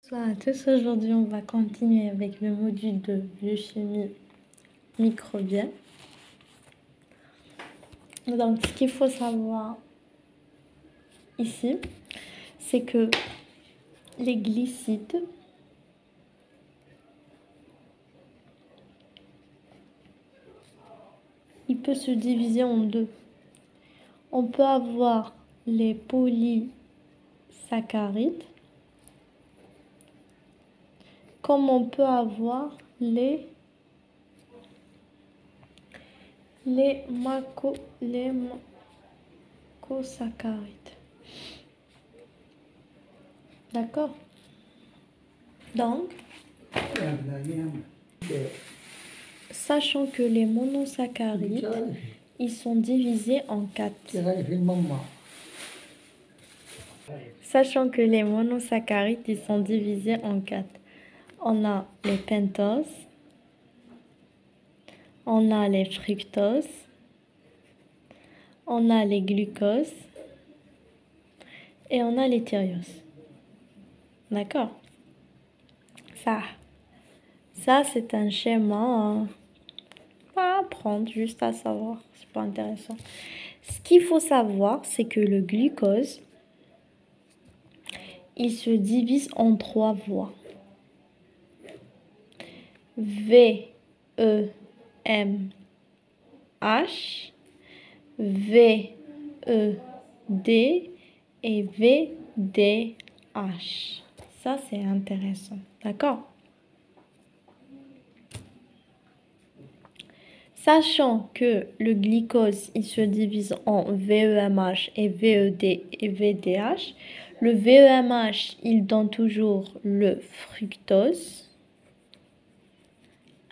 Bonsoir à tous, aujourd'hui on va continuer avec le module de biochimie microbienne. Donc ce qu'il faut savoir ici, c'est que les glycides il peut se diviser en deux. On peut avoir les polysaccharides, comme on peut avoir les macrosaccharides. D'accord? Donc, sachant que les monosaccharides, ils sont divisés en 4. Sachant que les monosaccharides, ils sont divisés en 4. On a les pentoses, on a les fructoses, on a les glucoses et on a les thyreoses. D'accord? Ça c'est un schéma à apprendre, juste à savoir. C'est pas intéressant. Ce qu'il faut savoir, c'est que le glucose, il se divise en 3 voies. V, E, M, H, V, E, D et V, D, H. Ça, c'est intéressant. D'accord? Sachant que le glucose, il se divise en VEMH et VED et VDH, le VEMH, il donne toujours le fructose,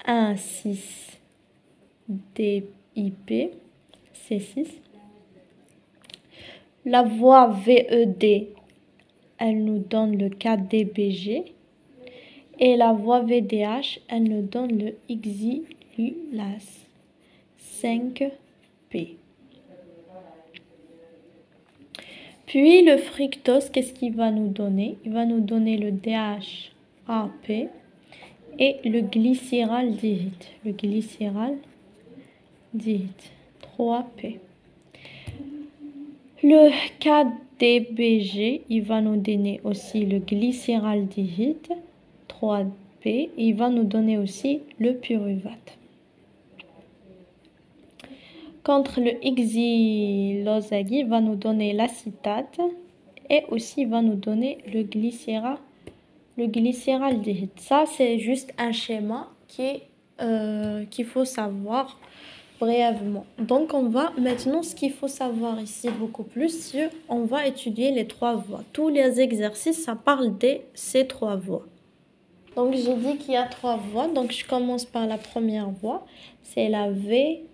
1,6-DIP, C6. La voie VED, elle nous donne le 4-DBG. Et la voie VDH, elle nous donne le xylulase, 5P. Puis le fructose, qu'est-ce qu'il va nous donner? Il va nous donner le DHAP et le glycéraldéhyde. Le glycéraldéhyde, 3P. Le 4-DBG, il va nous donner aussi le glycéraldéhyde, 3P, et il va nous donner aussi le pyruvate. Contre le xyloside, il va nous donner l'acétate et aussi il va nous donner le glycéraldéhyde. Ça, c'est juste un schéma qu'il faut savoir brièvement. Donc, on va maintenant, ce qu'il faut savoir ici beaucoup plus, on va étudier les 3 voies. Tous les exercices, ça parle de ces 3 voies. Donc, j'ai dit qu'il y a 3 voies. Donc, je commence par la première voie. C'est la VEMH.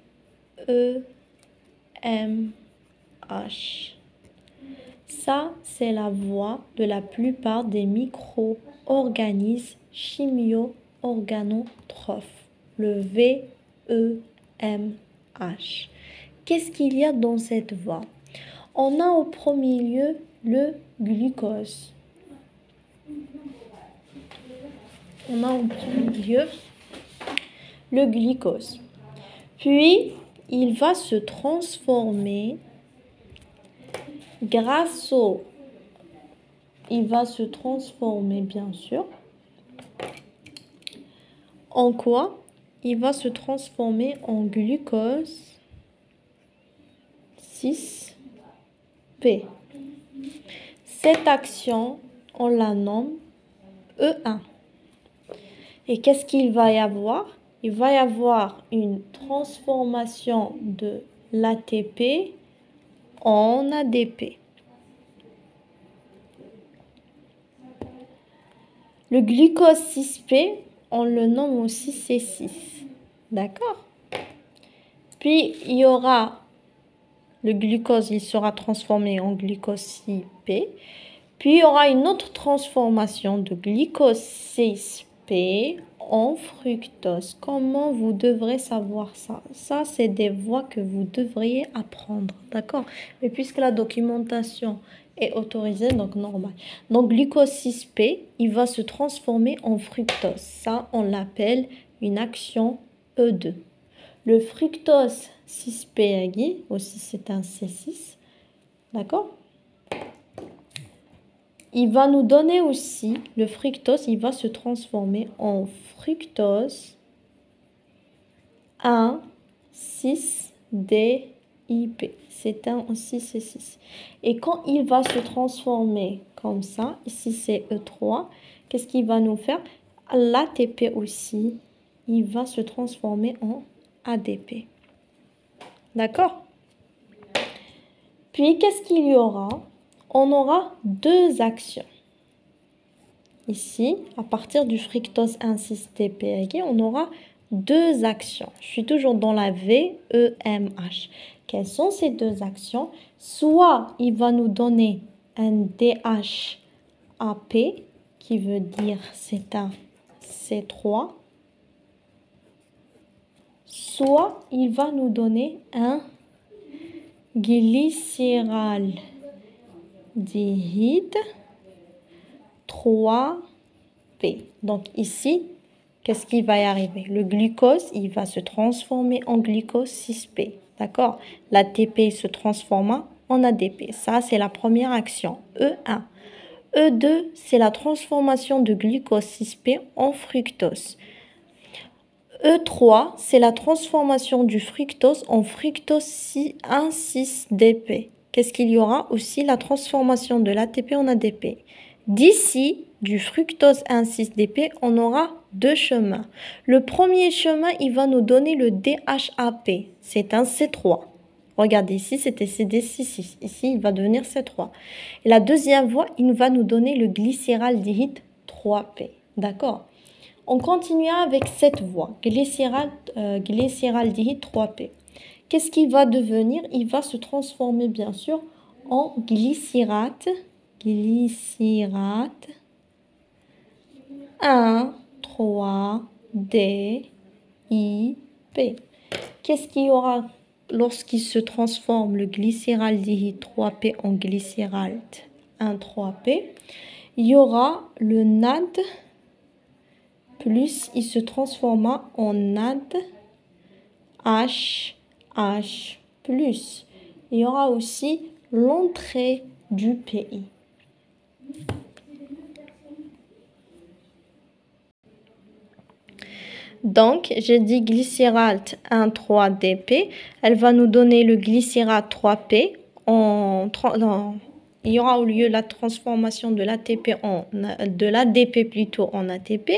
Ça, c'est la voie de la plupart des micro-organismes chimio-organotrophes. Le VEMH. Qu'est-ce qu'il y a dans cette voie? On a au premier lieu le glucose. On a au premier lieu le glucose. Puis, il va se transformer il va se transformer, bien sûr. En quoi? Il va se transformer en glucose 6P. Cette action, on la nomme E1. Et qu'est-ce qu'il va y avoir? Il va y avoir une transformation de l'ATP en ADP. Le glucose 6P, on le nomme aussi C6. D'accord? Puis, il y aura le glucose, il sera transformé en glucose 6P. Puis, il y aura une autre transformation de glucose 6P en fructose. Comment vous devrez savoir ça? Ça, c'est des voies que vous devriez apprendre. D'accord? Mais puisque la documentation est autorisé, donc normal. Donc glucose 6P, il va se transformer en fructose. Ça, on l'appelle une action E2. Le fructose 6P aussi c'est un C6, d'accord? Il va nous donner aussi, le fructose, il va se transformer en fructose 1,6-DIP. C'est un aussi C6. Et quand il va se transformer comme ça, ici c'est E3, qu'est-ce qu'il va nous faire? L'ATP aussi, il va se transformer en ADP. D'accord? Puis, qu'est-ce qu'il y aura? On aura deux actions. Ici, à partir du fructose 1,6-DPG, on aura deux actions. Je suis toujours dans la VEMH. Quelles sont ces deux actions? Soit il va nous donner un DHAP, qui veut dire c'est un C3, soit il va nous donner un glycéraldéhyde 3P. Donc ici, qu'est-ce qui va y arriver? Le glucose, il va se transformer en glucose 6P. D'accord? L'ATP se transforma en ADP. Ça, c'est la première action. E1. E2, c'est la transformation de glucose 6P en fructose. E3, c'est la transformation du fructose en fructose 1,6-DP. Qu'est-ce qu'il y aura aussi? La transformation de l'ATP en ADP. D'ici, du fructose 1,6-DP, on aura deux chemins. Le premier chemin, il va nous donner le DHAP. C'est un C3. Regardez, ici, c'était CD6. Ici, il va devenir C3. Et la deuxième voie, il va nous donner le glycéraldéhyde 3P. D'accord? On continuera avec cette voie, glycéraldéhyde 3P. Qu'est-ce qu'il va devenir? Il va se transformer, bien sûr, en glycérate 1,3-DIP. Qu'est-ce qu'il y aura lorsqu'il se transforme le glycéraldéhyde 3P en glycérate 1,3P? Il y aura le NAD plus il se transforma en NAD HH+. Il y aura aussi l'entrée du PI. Donc, j'ai dit glycérate 1,3-DP. Elle va nous donner le glycérate 3P. Il y aura au lieu la transformation de l'ADP plutôt en ATP.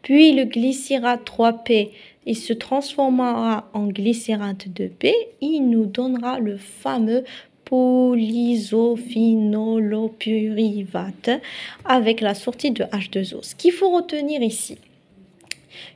Puis le glycérate 3P, il se transformera en glycérate 2P. Il nous donnera le fameux polysophénolopyruvate avec la sortie de H2O. Ce qu'il faut retenir ici,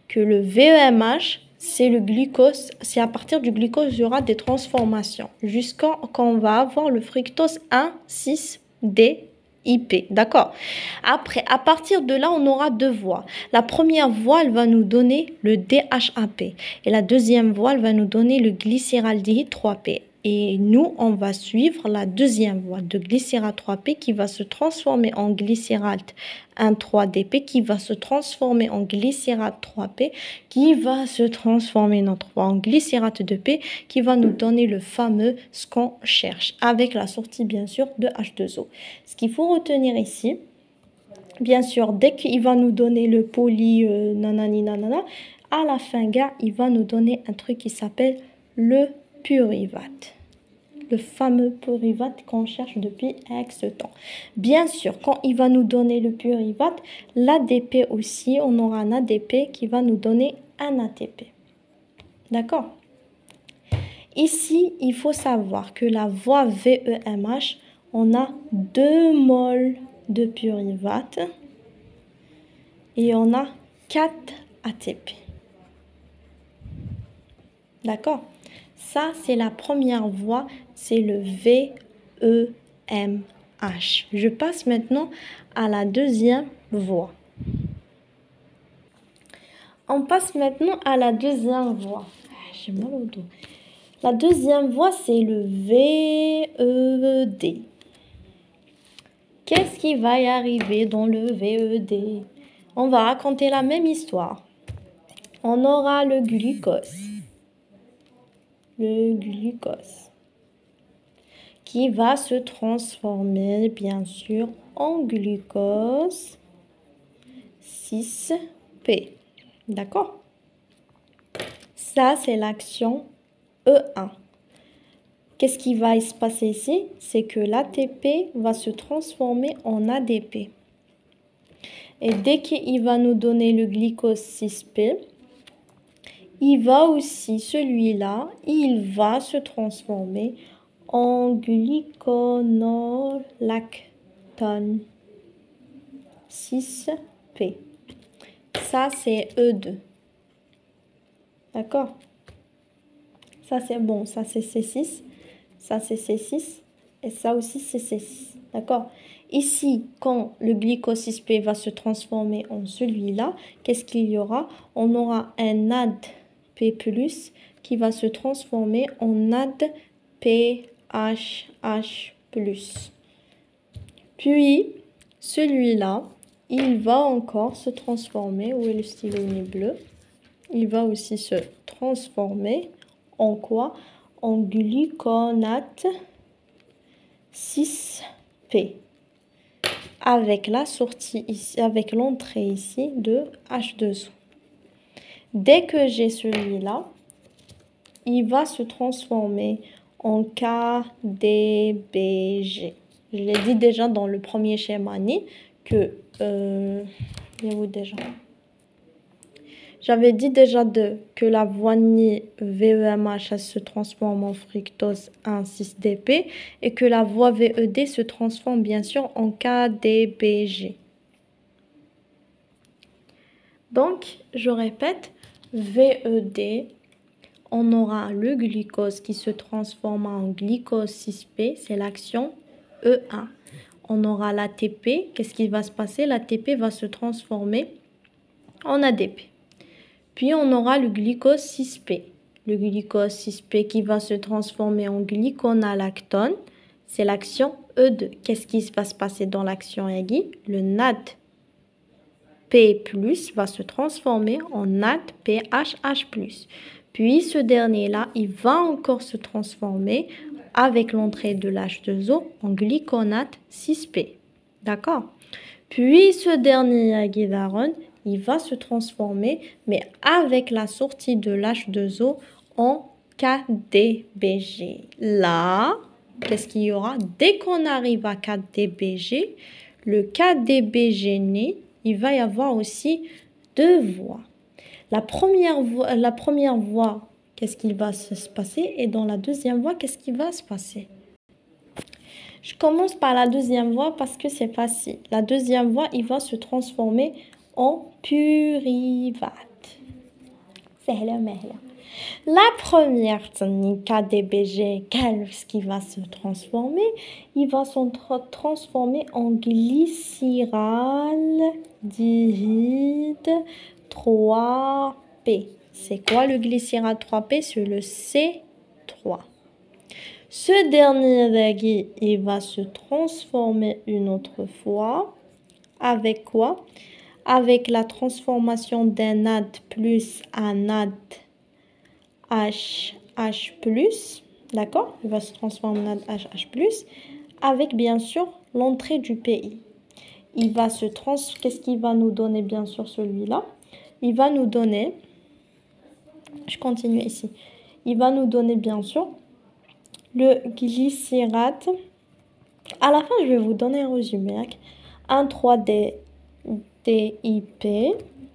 que le VEMH, c'est le glucose, c'est à partir du glucose, il y aura des transformations jusqu'à quand on va avoir le fructose 1,6-DIP. D'accord? Après, à partir de là, on aura deux voies. La première voie, elle va nous donner le DHAP. Et la deuxième voie, elle va nous donner le glycéraldéhyde 3P. Et nous, on va suivre la deuxième voie de glycérate 3P qui va se transformer en glycérate 1,3-DP, qui va se transformer en glycérate 3P, qui va se transformer en glycérate 2P, qui va nous donner le fameux ce qu'on cherche, avec la sortie bien sûr de H2O. Ce qu'il faut retenir ici, bien sûr, dès qu'il va nous donner le nanani nanana, à la fin, gars, il va nous donner un truc qui s'appelle le pyruvate. Le fameux pyruvate qu'on cherche depuis X temps. Bien sûr, quand il va nous donner le pyruvate, l'ADP aussi, on aura un ADP qui va nous donner un ATP. D'accord? Ici, il faut savoir que la voie VEMH, on a 2 moles de pyruvate et on a 4 ATP. D'accord? Ça, c'est la première voie, c'est le VEMH. Je passe maintenant à la deuxième voie. On passe maintenant à la deuxième voie. J'ai mal au dos. La deuxième voie, c'est le VED. Qu'est-ce qui va y arriver dans le VED? On va raconter la même histoire. On aura le glucose. Le glucose. Qui va se transformer, bien sûr, en glucose 6P. D'accord? Ça, c'est l'action E1. Qu'est-ce qui va se passer ici? C'est que l'ATP va se transformer en ADP. Et dès qu'il va nous donner le glucose 6P, il va aussi, celui-là, il va se transformer en gluconolactone 6P. Ça, c'est E2. D'accord? Ça, c'est bon. Ça, c'est C6. Ça, c'est C6. Et ça aussi, c'est C6. D'accord? Ici, quand le glucose 6P va se transformer en celui-là, qu'est-ce qu'il y aura? On aura un ADP+, qui va se transformer en ADPHH+. Puis, celui-là, il va encore se transformer. Où est le stylo bleu? Il va aussi se transformer en quoi? En gluconate 6P. Avec la sortie ici, avec l'entrée ici de H2O. Dès que j'ai celui-là, il va se transformer en KDBG. Je l'ai dit déjà dans le premier schéma que j'avais dit déjà que la voie VEMH se transforme en fructose 1,6-DP et que la voie VED se transforme bien sûr en KDBG. Donc, je répète, VED, on aura le glucose qui se transforme en glucose 6P, c'est l'action E1. On aura l'ATP, qu'est-ce qui va se passer? L'ATP va se transformer en ADP. Puis on aura le glucose 6P. Le glucose 6P qui va se transformer en gluconolactone, c'est l'action E2. Qu'est-ce qui va se passer dans l'action EGI? Le NADP+ va se transformer en NADPHH+. Puis ce dernier-là, il va encore se transformer avec l'entrée de l'H2O en gluconate 6P. D'accord? Puis ce dernier Guidaron, il va se transformer, mais avec la sortie de l'H2O en KDBG. Là, qu'est-ce qu'il y aura? Dès qu'on arrive à KDBG, le KDBG né, il va y avoir aussi deux voies. La première voie, qu'est-ce qui va se passer? Et dans la deuxième voie, qu'est-ce qui va se passer? Je commence par la deuxième voie parce que c'est facile. La deuxième voie, il va se transformer en pyruvate. C'est la première KDBG, qu'est-ce qui va se transformer? Il va se transformer en glycyraldéhyde 3P. C'est quoi le glycyralde 3P? C'est le C3. Ce dernier, il va se transformer une autre fois. Avec quoi? Avec la transformation d'un NAD plus à NAD HH+. D'accord? Il va se transformer en NAD HH+. Avec bien sûr l'entrée du PI. Il va se Qu'est-ce qu'il va nous donner bien sûr celui-là? Il va nous donner, je continue ici, il va nous donner bien sûr le glycyrate. À la fin, je vais vous donner un résumé. 1,3-DIP.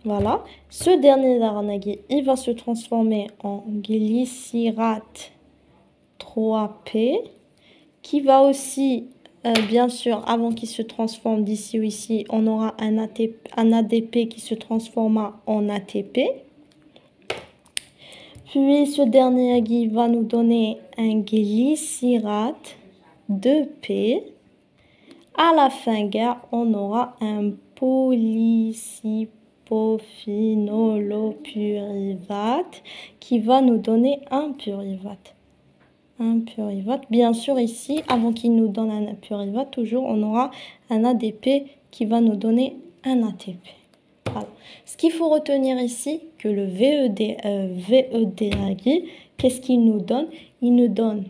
Voilà. Ce dernier d'Aranagui, il va se transformer en glycyrate 3P, qui va aussi, bien sûr, avant qu'il se transforme d'ici ou ici, on aura un ADP qui se transformera en ATP. Puis ce dernier Agui va nous donner un glycyrate 2P. À la fin, on aura un polycypophénolopyruvate qui va nous donner un pyruvate. un pyruvate. Bien sûr, ici, avant qu'il nous donne un pyruvate, toujours, on aura un ADP qui va nous donner un ATP. Voilà. Ce qu'il faut retenir ici, que le VEDAG, qu'est-ce qu'il nous donne? Il nous donne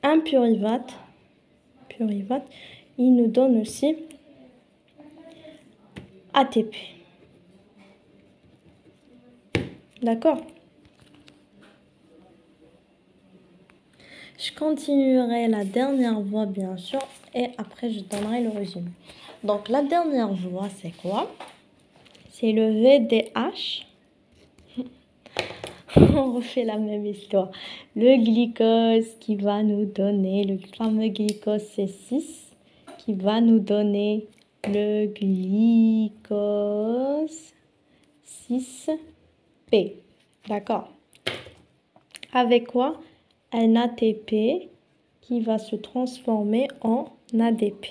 un pyruvate. Il nous donne aussi ATP. D'accord? Je continuerai la dernière voie, bien sûr, et après, je donnerai le résumé. Donc, la dernière voie, c'est quoi? C'est le VDH. On refait la même histoire. Le glycose qui va nous donner le fameux glycose C6 qui va nous donner le glycose 6P. D'accord? Avec quoi? Un ATP qui va se transformer en ADP.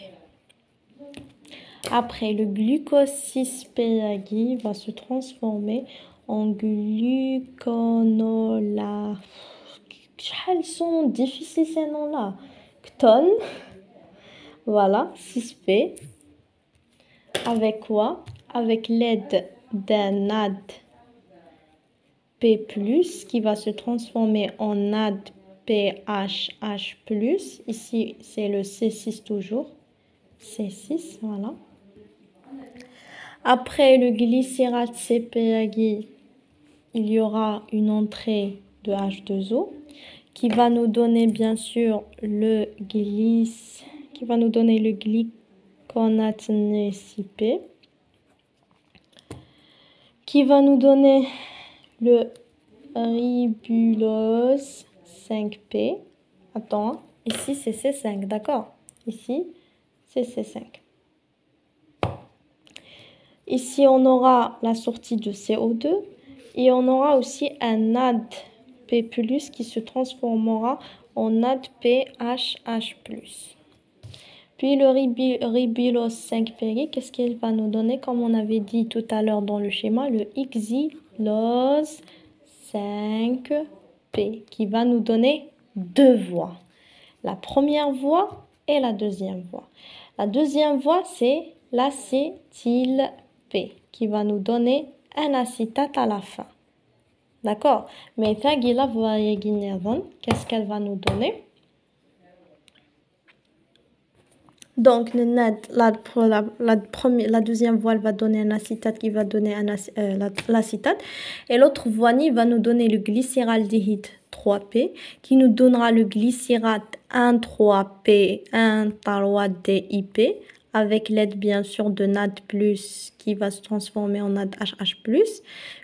Après, le glucose 6-PAG va se transformer en gluconola. Quels sont difficiles ces noms-là? Ketone. Voilà, 6P. Avec quoi? Avec l'aide d'un ADP+, qui va se transformer en ADPHH+. Ici, c'est le C6 toujours. C6, voilà. Après le glycérate CPAG, il y aura une entrée de H2O qui va nous donner bien sûr le glyconate NECP, qui va nous donner le ribulose 5P. Attends, ici c'est C5, d'accord? Ici c'est C5. Ici, on aura la sortie de CO2 et on aura aussi un ADP+, qui se transformera en ADPHH+. Puis le ribulose 5-péri, qu'est-ce qu'il va nous donner? Comme on avait dit tout à l'heure dans le schéma, le xylose 5P, qui va nous donner deux voies. La première voie et la deuxième voie. La deuxième voie, c'est l'acétyl P qui va nous donner un acétate à la fin. D'accord? Mais qu'est-ce qu'elle va nous donner? Donc, la deuxième voie elle va donner un acétate qui va donner l'acétate. Et l'autre voie va nous donner le glycéraldéhyde 3P qui nous donnera le glycérate 1,3P, 1,3DIP avec l'aide bien sûr de NAD+, qui va se transformer en NADHH+.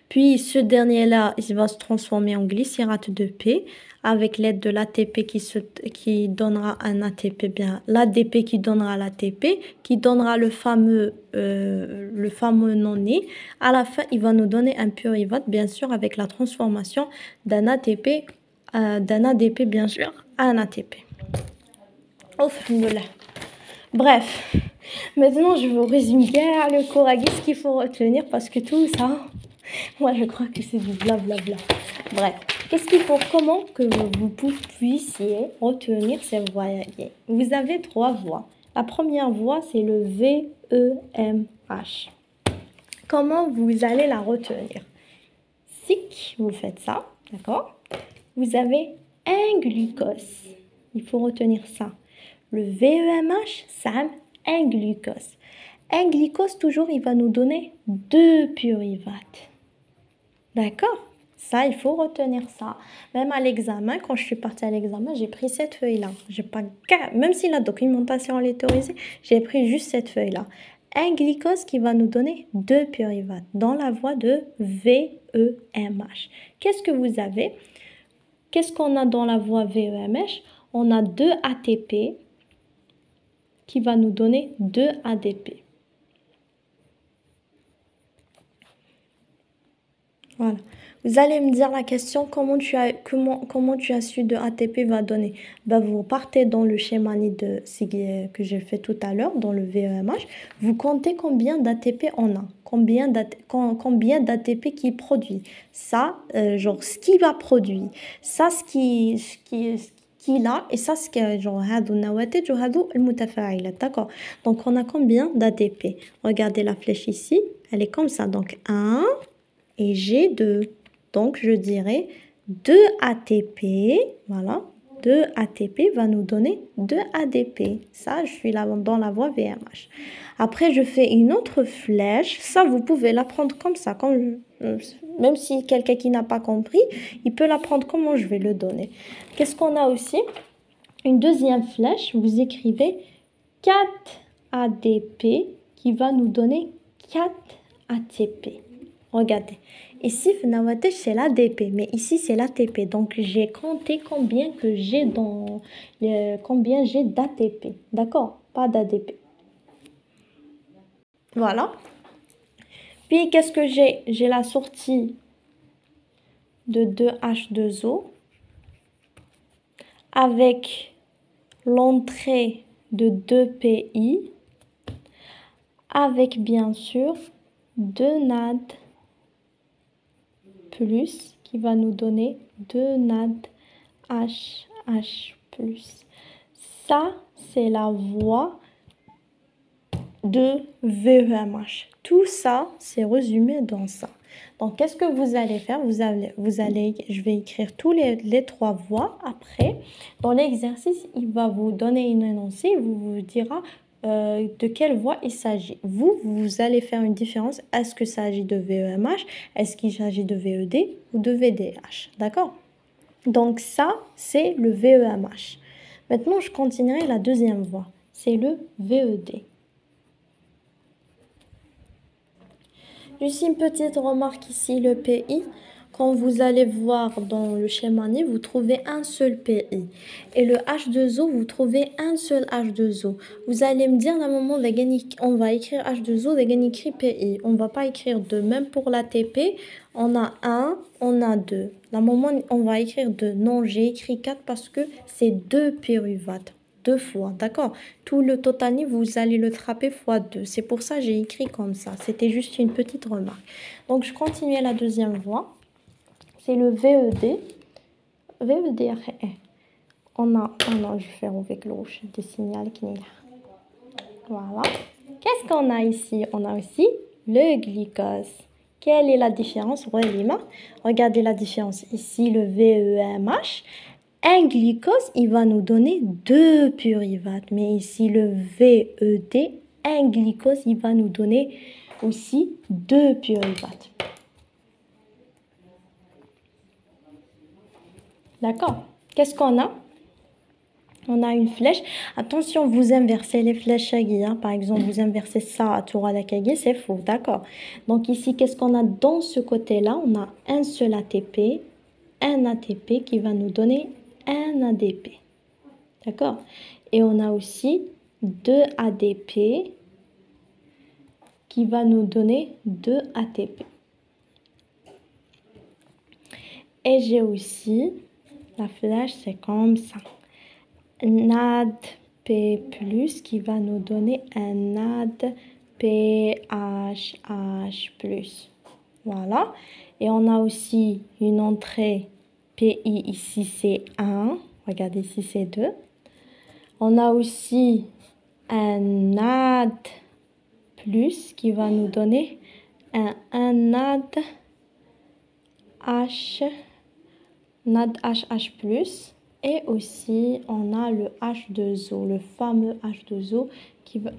Puis ce dernier-là, il va se transformer en glycérate de P avec l'aide de l'ATP qui donnera un ATP, bien l'ADP qui donnera l'ATP, qui donnera le fameux non-né. À la fin, il va nous donner un pyruvate, bien sûr, avec la transformation d'un ADP bien sûr, à un ATP. Bref, maintenant je vous résume bien le cours à ce qu'il faut retenir parce que tout ça, moi je crois que c'est du blablabla. Bref, comment que vous puissiez retenir ces voies? Vous avez trois voies. La première voie, c'est le VEMH. Comment vous allez la retenir? Si vous faites ça, d'accord? Vous avez un glucose. Il faut retenir ça. Le VEMH, ça a un glucose. Un glucose, toujours, il va nous donner deux pyruvates. D'accord? Ça, il faut retenir ça. Même à l'examen, quand je suis partie à l'examen, j'ai pris cette feuille-là. Même si la documentation est autorisée, j'ai pris juste cette feuille-là. Un glucose qui va nous donner deux pyruvates dans la voie de VEMH. Qu'est-ce que vous avez? Qu'est-ce qu'on a dans la voie VEMH? On a deux ATP qui va nous donner deux ADP. Voilà. Vous allez me dire la question, comment tu as su de ATP va donner? Ben, vous partez dans le schéma que j'ai fait tout à l'heure, dans le VEMH. Vous comptez combien d'ATP on a, combien d'ATP qui produit. Ça, genre ce qu'il va produire, ça ce qu'il a, et ça ce que genre هادو النواتج وهادو المتفاعلات, d'accord? Donc on a combien d'ATP? Regardez la flèche ici, elle est comme ça. Donc 1 et j'ai 2. Donc, je dirais 2 ATP, voilà, 2 ATP va nous donner 2 ADP. Ça, je suis là dans la voie VMH. Après, je fais une autre flèche. Ça, vous pouvez la prendre comme ça. Même si quelqu'un qui n'a pas compris, il peut la prendre comment je vais le donner. Qu'est-ce qu'on a aussi? Une deuxième flèche, vous écrivez 4 ADP qui va nous donner 4 ATP. Regardez. Ici, c'est l'ADP, mais ici, c'est l'ATP. Donc, j'ai compté combien j'ai d'ATP. D'accord? Pas d'ADP. Voilà. Puis, qu'est-ce que j'ai? J'ai la sortie de 2H2O avec l'entrée de 2PI avec, bien sûr, 2 NAD plus qui va nous donner 2 NAD HH+. Ça, c'est la voie de VEMH. Tout ça, c'est résumé dans ça. Donc, qu'est-ce que vous allez faire? Je vais écrire tous les 3 voies. Après, dans l'exercice, il va vous donner une énoncé. Il vous dira de quelle voie il s'agit. Vous allez faire une différence. Est-ce que ça s'agit de VEMH? Est-ce qu'il s'agit de VED ou de VDH? D'accord? Donc, ça, c'est le VEMH. Maintenant, je continuerai la deuxième voie. C'est le VED. Juste une petite remarque ici, le PI. Quand vous allez voir dans le schéma, vous trouvez un seul PI. Et le H2O, vous trouvez un seul H2O. Vous allez me dire, à un moment, on va écrire H2O, on va écrire PI. On ne va pas écrire 2. Même pour l'ATP, on a 1, on a 2. À un moment, on va écrire 2. Non, j'ai écrit 4 parce que c'est 2 pyruvates. 2 fois, d'accord? Tout le total, vous allez le trapper fois 2. C'est pour ça que j'ai écrit comme ça. C'était juste une petite remarque. Donc, je continue à la deuxième voie. C'est le VED. VED, on a, je vais faire avec l'ouche des signaux qui n'est là. Voilà. Qu'est-ce qu'on a ici? On a aussi le glucose. Quelle est la différence? Regardez la différence. Ici, le VEMH. Un glucose, il va nous donner 2 pyruvates. Mais ici, le VED, un glucose, il va nous donner aussi 2 pyruvates. D'accord? Qu'est-ce qu'on a? On a une flèche. Attention, vous inversez les flèches à Guy. Par exemple, vous inversez ça à tour à la Kagi, c'est faux. D'accord? Donc ici, qu'est-ce qu'on a dans ce côté-là? On a un seul ATP, un ATP qui va nous donner un ADP. D'accord? Et on a aussi 2 ADP qui va nous donner 2 ATP. Et j'ai aussi, la flèche, c'est comme ça. NADP+, qui va nous donner un NADPHH+. Voilà. Et on a aussi une entrée PI, ici c'est 1. Regardez, ici c'est 2. On a aussi un NAD+, qui va nous donner un NAD HH+. Et aussi, on a le H2O, le fameux H2O,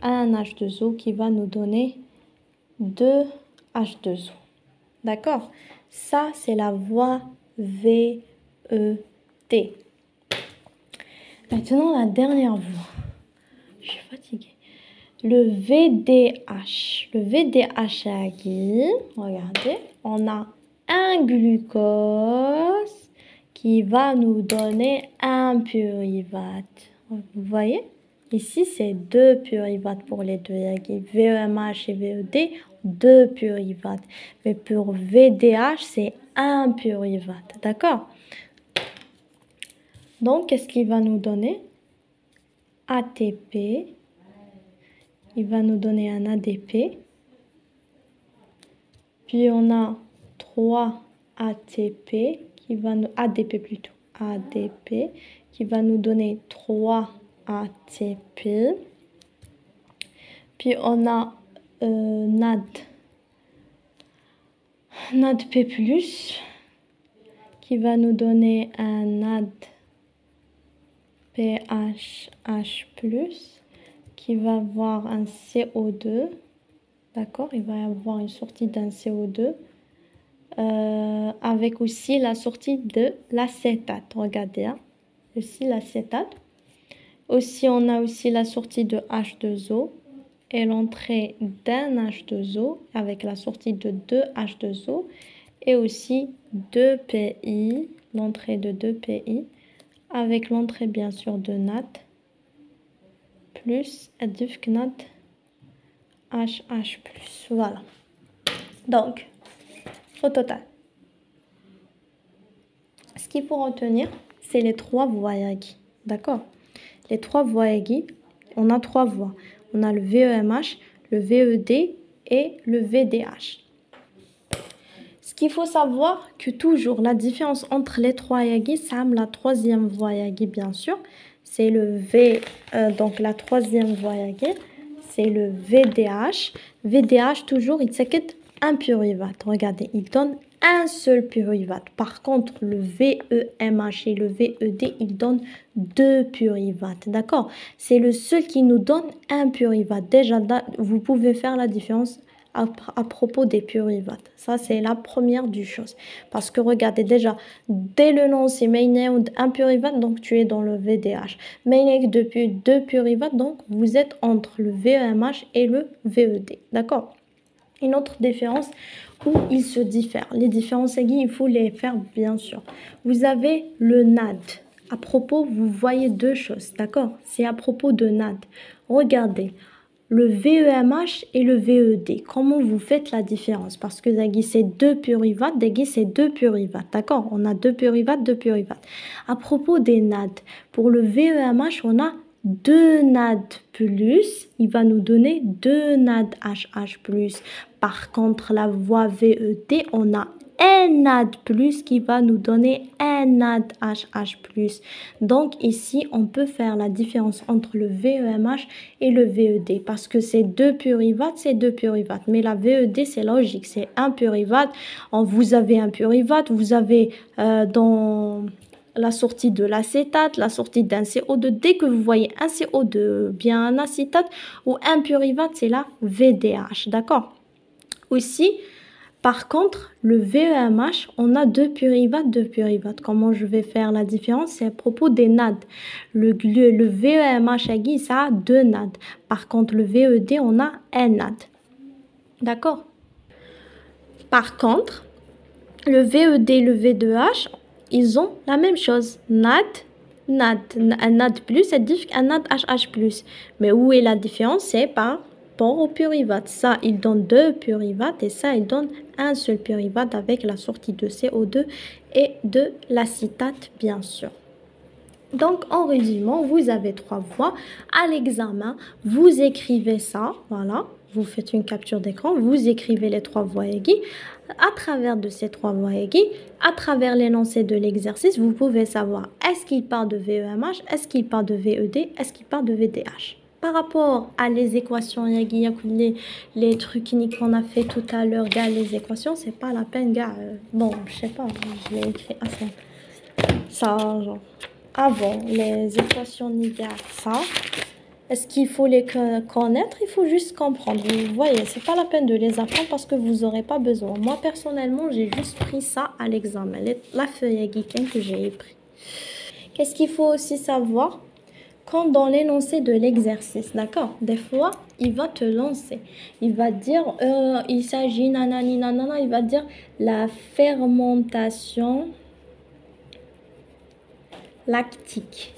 un H2O qui va nous donner 2 H2O. D'accord? Ça, c'est la voie VET. Maintenant, la dernière voie. Je suis fatiguée. Le VDH. Le VDH, regardez, on a un glucose qui va nous donner un pyruvate. Vous voyez? Ici, c'est 2 pyruvates pour les deux. VEMH et VED, 2 pyruvate. Mais pour VDH, c'est 1 pyruvate. D'accord? Donc, qu'est-ce qu'il va nous donner? ATP. Il va nous donner un ADP. Puis, on a 3 ATP qui va nous... ADP plutôt. ADP qui va nous donner 3 ATP. Puis, on a NADP+, qui va nous donner un NADPH+, qui va avoir un CO2. D'accord? Il va y avoir une sortie d'un CO2. Avec aussi la sortie de l'acétate. Regardez, hein? Aussi l'acétate. Aussi, on a aussi la sortie de H2O et l'entrée d'un H2O avec la sortie de 2 H2O et aussi 2 PI, l'entrée de 2 PI avec l'entrée bien sûr de NAD plus NAD HH+. Voilà. Donc, au total, ce qu'il faut retenir, c'est les 3 voies Yaghi. D'accord? Les 3 voies Yaghi, on a 3 voies. On a le VEMH, le VED et le VDH. Ce qu'il faut savoir, que toujours la différence entre les 3 Yaghi, c'est la 3e voie Yaghi, bien sûr. C'est le donc la 3e voie Yaghi, c'est le VDH. VDH, toujours, il s'inquiète un pyruvate. Regardez, il donne un seul pyruvate. Par contre, le VEMH et le VED, ils donnent 2 pyruvates. D'accord? C'est le seul qui nous donne un pyruvate. Déjà, vous pouvez faire la différence à propos des pyruvates. Ça, c'est la première du chose. Parce que regardez, déjà, dès le nom, c'est Maineund, un pyruvate, donc tu es dans le VDH. Maineund depuis 2 pyruvates, donc vous êtes entre le VEMH et le VED. D'accord? Une autre différence où ils se diffèrent. Les différences aiguës, il faut les faire bien sûr. Vous avez le NAD. À propos, vous voyez 2 choses, d'accord? C'est à propos de NAD. Regardez, le VEMH et le VED. Comment vous faites la différence? Parce que Zaghi, c'est 2 pyruvates, Zaghi, c'est 2 pyruvates, d'accord? On a 2 pyruvates, 2 pyruvates. À propos des NAD, pour le VEMH, on a 2 NAD+, il va nous donner 2 NADHH+. Par contre, la voie VED, on a un NAD+, qui va nous donner un NADHH+. Donc ici, on peut faire la différence entre le VEMH et le VED. Parce que c'est 2 pyruvates, c'est 2 pyruvates. Mais la VED, c'est logique, c'est un pyruvate. Vous avez un pyruvate, vous avez dans la sortie de l'acétate, la sortie d'un CO2. Dès que vous voyez un CO2, bien un acétate ou un pyruvate, c'est la VDH, d'accord? Aussi, par contre, le VEMH, on a 2 pyruvates, 2 pyruvates. Comment je vais faire la différence? C'est à propos des NAD. Le VEMH Agui, ça a 2 NAD. Par contre, le VED, on a un NAD. D'accord? Par contre, le VED et le V2H, ils ont la même chose. NAD, un NAD+, c'est différent qu'un NAD HH+. Mais où est la différence? C'est par rapport au pyruvate. Ça, il donne 2 pyruvates et ça, il donne un seul pyruvate avec la sortie de CO2 et de l'acétate, bien sûr. Donc, en résumant, vous avez 3 voies. À l'examen, vous écrivez ça, voilà. Vous faites une capture d'écran, vous écrivez les 3 voies Yaghi. À travers de ces 3 voies Yaghi, à travers l'énoncé de l'exercice, vous pouvez savoir est-ce qu'il part de VEMH, est-ce qu'il part de VED, est-ce qu'il part de VDH. Par rapport à les équations Yaghi, les trucs qu'on a fait tout à l'heure, gars, les équations, c'est pas la peine, gars. Bon, je sais pas, je l'ai écrit à ça, genre. Avant les équations Niga, ça. Est-ce qu'il faut les connaître? Il faut juste comprendre. Vous voyez, c'est pas la peine de les apprendre parce que vous n'aurez pas besoin. Moi, personnellement, j'ai juste pris ça à l'examen. La feuille à Guiquin que j'ai pris. Qu'est-ce qu'il faut aussi savoir? Quand dans l'énoncé de l'exercice, d'accord? Des fois, il va te lancer. Il va dire, il s'agit, nanani, nanana, il va dire la fermentation lactique.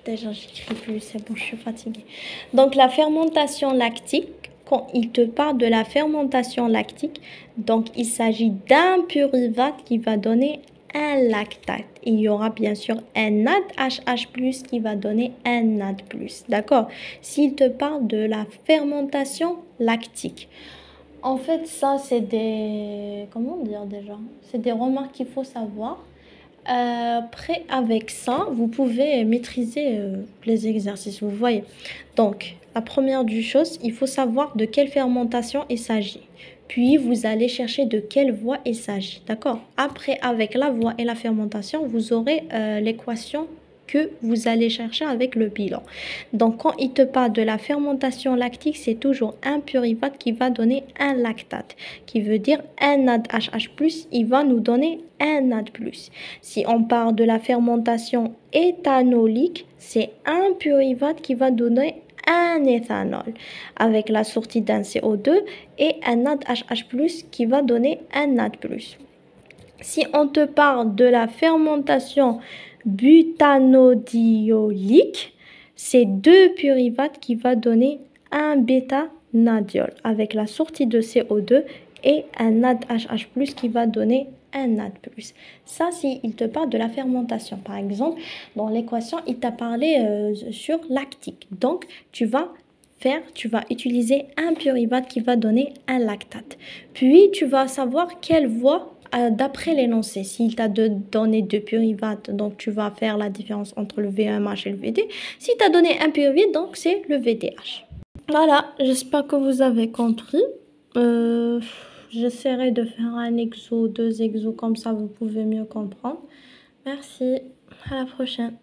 Déjà, j'écris plus, c'est bon, je suis fatiguée. Donc, la fermentation lactique quand il te parle de la fermentation lactique, donc il s'agit d'un pyruvate qui va donner un lactate. Il y aura bien sûr un NADH+, qui va donner un NAD+. D'accord? S'il te parle de la fermentation lactique. En fait, ça, c'est des... Comment dire déjà? C'est des remarques qu'il faut savoir. Après, avec ça, vous pouvez maîtriser les exercices, vous voyez. Donc, la première du chose, il faut savoir de quelle fermentation il s'agit. Puis, vous allez chercher de quelle voie il s'agit, d'accord? Après, avec la voie et la fermentation, vous aurez l'équation que vous allez chercher avec le bilan. Donc, quand il te parle de la fermentation lactique, c'est toujours un pyruvate qui va donner un lactate, qui veut dire un NADH+, il va nous donner un NAD+. Si on parle de la fermentation éthanolique, c'est un pyruvate qui va donner un éthanol avec la sortie d'un CO2 et un NADH+, qui va donner un NAD+. Si on te parle de la fermentation butanodiolique, c'est deux pyruvates qui va donner un bêta-nadiol avec la sortie de CO2 et un NADH+, qui va donner un NAD+. Ça, si il te parle de la fermentation. Par exemple, dans l'équation, il t'a parlé sur lactique. Donc, tu vas utiliser un pyruvate qui va donner un lactate. Puis, tu vas savoir quelle voie d'après l'énoncé. S'il t'a donné deux pyruvates, donc tu vas faire la différence entre le VMH et le VD. S'il t'a donné un pyruvate, donc c'est le VDH. Voilà, j'espère que vous avez compris. J'essaierai de faire un exo, deux exos, comme ça vous pouvez mieux comprendre. Merci, à la prochaine.